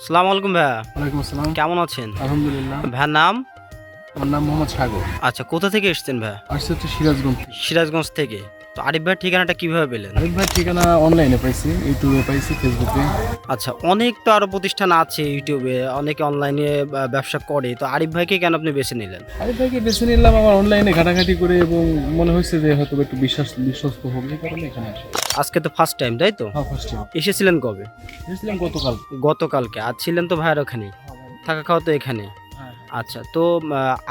আসসালামু আলাইকুম ভাইয়া। ওয়ালাইকুম আসসালাম। কেমন আছেন? আলহামদুলিল্লাহ। ভাইয়ার নাম? আমার নাম মোহাম্মদ সাগর। আচ্ছা, কোথা থেকে এসেছেন ভাইয়া? আসছে হচ্ছে সিরাজগঞ্জ থেকে। সিরাজগঞ্জ থেকে। তো আরিফ ভাইয়ের ঠিকানাটা কিভাবে পেলেন? আরিফ ভাই ঠিকানা অনলাইনে পাইছি, ইউটিউবে পাইছি, ফেসবুকে। আচ্ছা, অনেক তো আরো প্রতিষ্ঠান আছে ইউটিউবে, অনেকে অনলাইনে ব্যবসা করে। তো আরিফ ভাইকে কেন আপনি বেছে নিলেন? আরিফ ভাইকে বেছে নিলাম আমার অনলাইনে ঘাটাঘাটি করে এবং মনে হয়েছে যে হয়তো একটু বিশ্বস্ত হবে, এই কারণে এখানে আসা। আজকে তো ফার্স্ট টাইম, তাই তো? হ্যাঁ, ফার্স্ট টাইম এসেছিলেন কবে? এসেছিলাম গতকাল। গতকালকে। আর ছিলেন তো ভাইয়ার ওখানে, থাকা খাওয়া তো এখানে। হ্যাঁ। আচ্ছা, তো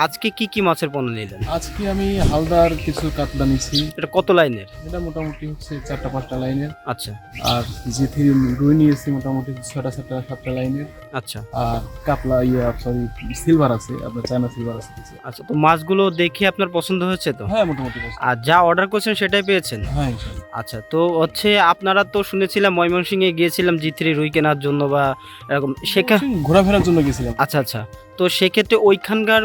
আজকে কি কি মাছের পণ্য নিলেন? আজকে আমি হালদার কিছু কাতলা নিছি। এটা কত লাইনের? এটা মোটামুটি হচ্ছে 4টা 5টা লাইনের। আচ্ছা আর জি3 রুই নিয়েছি মোটামুটি 6টা 7টা লাইনের। আচ্ছা আর কাতলা সরি সিলভার আছে, আপনার চায়না সিলভার আছে কিছু। আচ্ছা, তো মাছগুলো দেখে আপনার পছন্দ হয়েছে তো? হ্যাঁ, মোটামুটি পছন্দ। আর যা অর্ডার করছেন সেটাই পেয়েছেন? হ্যাঁ, ইনশাআল্লাহ। আচ্ছা, তো হচ্ছে আপনারা তো শুনেছিলাম ময়মনসিংহে গিয়েছিলাম জি3 রুই কেনার জন্য বা এরকম ঘোরাফেরার জন্য গেছিলাম। আচ্ছা আচ্ছা, তো সেক্ষেত্রে ওইখানকার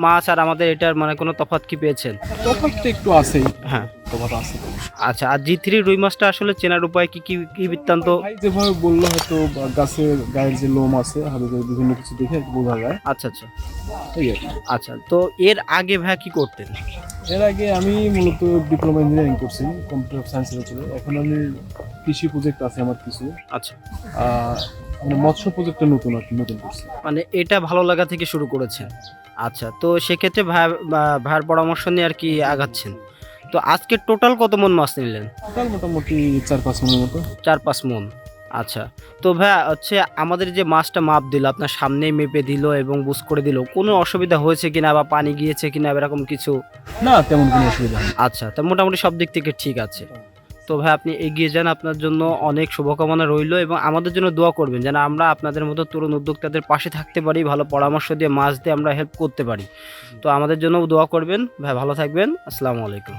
মাছ আর আমাদের এটার মানে কোনো তফাৎ কি পেয়েছেন? তফাৎ তো একটু আছেই। হ্যাঁ। তফাৎ আছে তো। আচ্ছা, আর জি3 রুই মাছটা আসলে চেনার উপায় কি কি কি বৃত্তান্ত? ভাই যেভাবে বললো হয়তো গাছের গায়ের যে লোম আছে হাবিজের বিভিন্ন কিছু দেখে বোঝা যায়। আচ্ছা আচ্ছা এই আর কি। আচ্ছা, তো এর আগে ভাইয়া কি করতেন? এর আগে আমি মূলত ডিপ্লোমা ইঞ্জিনিয়ারিং করছি কম্পিউটার সায়েন্সের উপরে। এখন আমি কৃষি প্রজেক্ট আছে আমার কিছু। আচ্ছা, মানে মৎস্য প্রজেক্টটা নতুন আর কি, নতুন করছি। মানে এটা ভালো লাগা থেকে শুরু করেছেন। আচ্ছা, তো সেক্ষেত্রে ভাইয়ের পরামর্শ নিয়ে আর কি আগাচ্ছেন। তো আজকে টোটাল কত মন মাছ নিলেন? টোটাল মোটামুটি 4-5 মনের মতো। 4-5 মন। আচ্ছা, তো ভাইয়া হচ্ছে আমাদের যে মাছটা মাপ দিল, আপনার সামনেই মেপে দিল এবং বুঝ করে দিল, কোনো অসুবিধা হয়েছে কিনা বা পানি গিয়েছে কিনা এরকম কিছু? না, তেমন কোনো অসুবিধা নেই। আচ্ছা, তো মোটামুটি সব দিক থেকে ঠিক আছে। তো ভাই আপনি এগিয়ে যান, আপনার জন্য অনেক শুভকামনা রইল এবং আমাদের জন্য দোয়া করবেন যেন আমরা আপনাদের মতো তরুণ উদ্যোক্তাদের পাশে থাকতে পারি, ভালো পরামর্শ দিয়ে মাছ দিয়ে আমরা হেল্প করতে পারি। তো আমাদের জন্য দোয়া করবেন ভাই, ভালো থাকবেন। আসসালামু আলাইকুম।